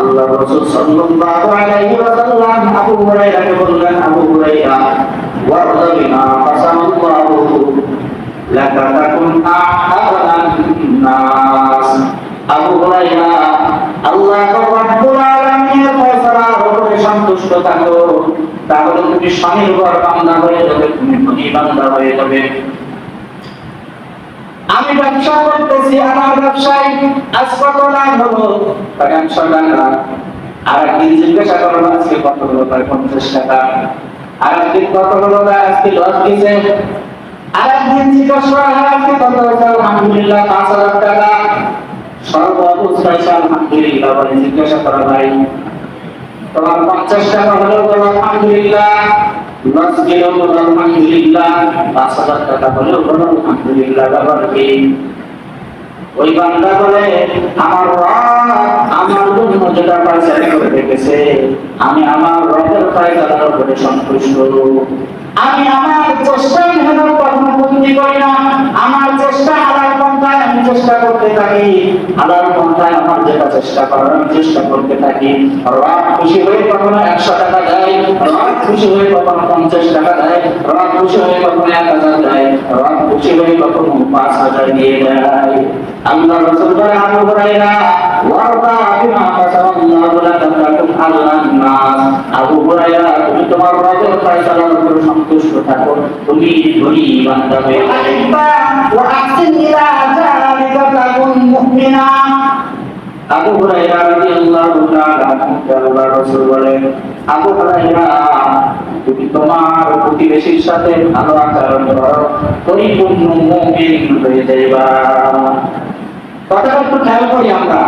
আল্লাহ রাসূল সাল্লাল্লাহু আলাইহি ওয়াসাল্লাম আবু হুরায়রাকে বললেন, আবু হুরায়রা, ওয়ারদা বিমা কাসামাল্লাহু লাকা তাকুন আহসানান নাস। আবু হুরায়রা, আল্লাহ রাব্বুল আলামিনের ফয়সালার উপরে সন্তুষ্ট থাকো, তাহলে তুমি স্বনির্ভর বান্দা হয়ে যাবে, তুমি ধনী বান্দা হয়ে যাবে। আমি ব্যবসা করতেছি, আমার ব্যবসায় আজ কত লাভ হলো, 100 টাকা। আর একদিন জিজ্ঞাসা করবো আজকে কত হলো, 50 টাকা। আর একদিন কত হলো, আজকে 10 দিছে। আর একদিন জিজ্ঞাসা করা হয় আজকে কত হলো, আলহামদুলিল্লাহ 5000 টাকা। সর্বশেষ আলহামদুলিল্লাহ বলে জিজ্ঞাসা করা হয়, তোমার 50 টাকা হলো, আলহামদুলিল্লাহ। 10 কিলো হলো, আলহামদুলিল্লাহ। 5000 টাকা হলো, আলহামদুলিল্লাহ। ব্যাপার কি? ওই বান্দা বলে, আমার রব আমার জন্য যেটা ফয়সালা করে রেখেছে, আমি আমার রবের ফয়সালার উপরে সন্তুষ্ট। আমি আমার চেষ্টায় মেহনত কখনো ত্রুটি করি না। আমার চেষ্টা হালাল পন্থায় আমি চেষ্টা করতে থাকি, হালাল পন্থায় আমার যেটা চেষ্টা করার আমি চেষ্টা করতে থাকি। রব খুশি হয়ে কখনো 100 টাকা দেয়, রব খুশি হয়ে কখনো 50 টাকা দেয়, রব খুশি হয়ে কখনো 1000 দেয়, রব খুশি হয়ে কখনো 5000 দিয়ে দেয়। আল্লাহ রাসূল বলেন, আবু হুরায়রা, ওয়ারদা বিমা কাসামাল্লাহু লাকা তাকুন আহসানান নাস। আবু হুরায়রা, তুমি তোমার রবের ফয়সালার উপর সন্তুষ্ট থাকো, তুমি ধনী বান্দা হয়ে যাবে। ওয়া আহসিন ইলা যালিকা তাকুন মুমিনা। আবু হুরায়রা রাদিয়াল্লাহু তাআলা আল্লাহ রাসূল বলেন, আবু হুরায়রা, তুমি তোমার প্রতিবেশীর সাথে ভালো আচরণ করো, পরিপূর্ণ মুমিন হয়ে যাইবা। কথাটা একটু খেয়াল করি আমরা।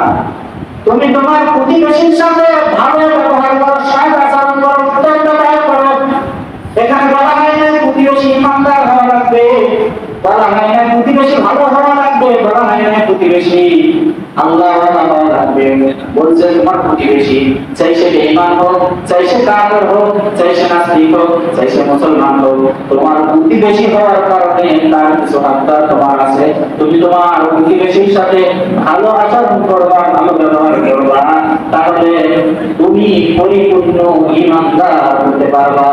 তুমি তোমার প্রতিবেশীর সাথে ভালো ব্যবহার করো, সৎ আচরণ করো, কৃতজ্ঞতা করো। এখানে বলা হয় না প্রতিবেশী ইমানদার হওয়া লাগবে, বলা হয় না প্রতিবেশী ভালো হওয়া লাগবে, বলা হয় না প্রতিবেশী আল্লাহ হওয়া লাগবে। বলছে তোমার প্রতিবেশী, চাই সে বেঈমান হোক, চাই সে কাফের হোক, চাই সে নাস্তিক হোক, চাই সে মুসলমান হোক, তোমার প্রতিবেশী হওয়ার কারণে তার কিছু হাতটা তোমার আছে। তুমি তোমার প্রতিবেশীর সাথে ভালো আচরণ করবা, ভালো ব্যবহার করবা, তাহলে তুমি পরিপূর্ণ ঈমানদার হতে পারবা।